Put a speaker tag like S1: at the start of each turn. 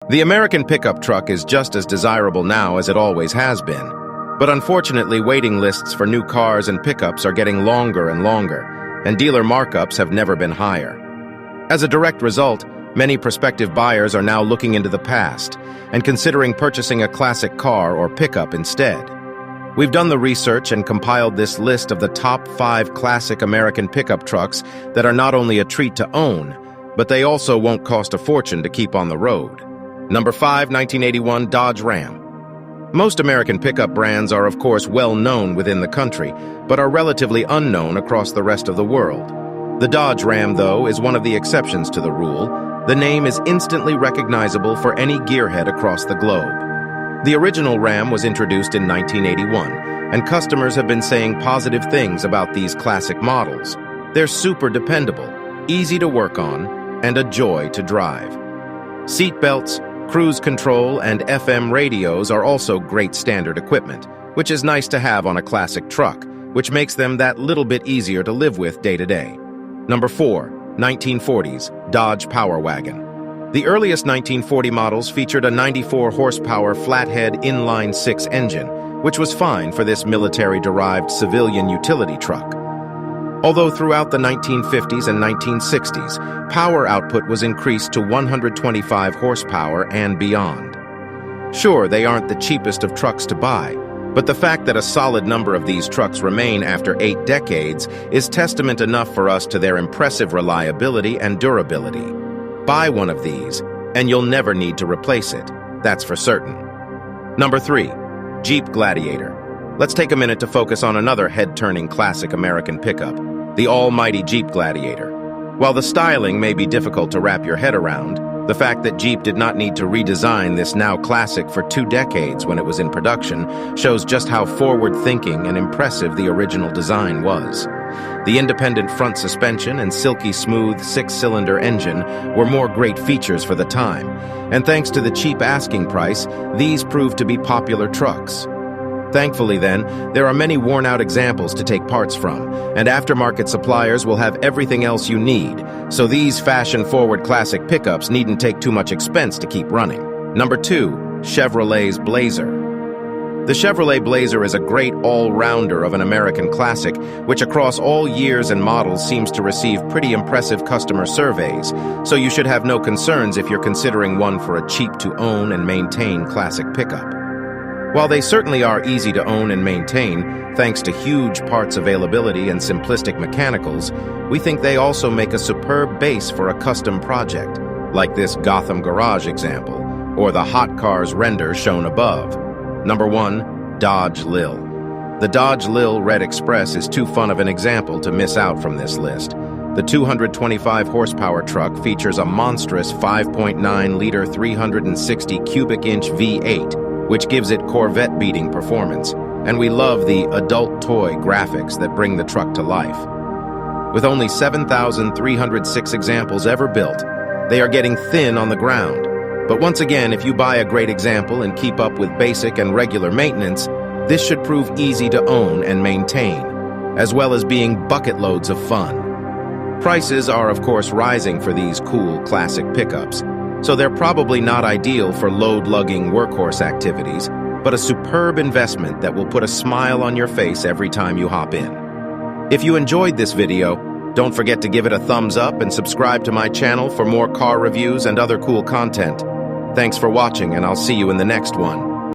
S1: The American pickup truck is just as desirable now as it always has been. But unfortunately, waiting lists for new cars and pickups are getting longer and longer, and dealer markups have never been higher. As a direct result, many prospective buyers are now looking into the past and considering purchasing a classic car or pickup instead. We've done the research and compiled this list of the top 5 classic American pickup trucks that are not only a treat to own, but they also won't cost a fortune to keep on the road. Number 5, 1981 Dodge Ram. Most American pickup brands are, of course, well known within the country, but are relatively unknown across the rest of the world. The Dodge Ram, though, is one of the exceptions to the rule. The name is instantly recognizable for any gearhead across the globe. The original Ram was introduced in 1981, and customers have been saying positive things about these classic models. They're super dependable, easy to work on, and a joy to drive. Seat belts, cruise control, and FM radios are also great standard equipment, which is nice to have on a classic truck, which makes them that little bit easier to live with day to day. Number 4, 1940s Dodge Power Wagon. The earliest 1940 models featured a 94 horsepower flathead inline-6 engine, which was fine for this military-derived civilian utility truck. Although throughout the 1950s and 1960s, power output was increased to 125 horsepower and beyond. Sure, they aren't the cheapest of trucks to buy, but the fact that a solid number of these trucks remain after 8 decades is testament enough for us to their impressive reliability and durability. Buy one of these, and you'll never need to replace it, that's for certain. Number 3, Jeep Gladiator. Let's take a minute to focus on another head-turning classic American pickup, the almighty Jeep Gladiator. While the styling may be difficult to wrap your head around, the fact that Jeep did not need to redesign this now classic for 2 decades when it was in production shows just how forward-thinking and impressive the original design was. The independent front suspension and silky smooth 6-cylinder engine were more great features for the time, and thanks to the cheap asking price, these proved to be popular trucks. Thankfully, then, there are many worn-out examples to take parts from, and aftermarket suppliers will have everything else you need, so these fashion-forward classic pickups needn't take too much expense to keep running. Number 2, Chevrolet's Blazer. The Chevrolet Blazer is a great all-rounder of an American classic, which across all years and models seems to receive pretty impressive customer surveys, so you should have no concerns if you're considering one for a cheap-to-own and maintain classic pickup. While they certainly are easy to own and maintain, thanks to huge parts availability and simplistic mechanicals, we think they also make a superb base for a custom project, like this Gotham Garage example, or the Hot Cars render shown above. Number 1, Dodge Lil. The Dodge Lil Red Express is too fun of an example to miss out from this list. The 225 horsepower truck features a monstrous 5.9-liter 360 cubic inch V8, which gives it Corvette-beating performance, and we love the adult toy graphics that bring the truck to life. With only 7,306 examples ever built, they are getting thin on the ground. But once again, if you buy a great example and keep up with basic and regular maintenance, this should prove easy to own and maintain, as well as being bucket loads of fun. Prices are, of course, rising for these cool classic pickups, so they're probably not ideal for load-lugging workhorse activities, but a superb investment that will put a smile on your face every time you hop in. If you enjoyed this video, don't forget to give it a thumbs up and subscribe to my channel for more car reviews and other cool content. Thanks for watching, and I'll see you in the next one.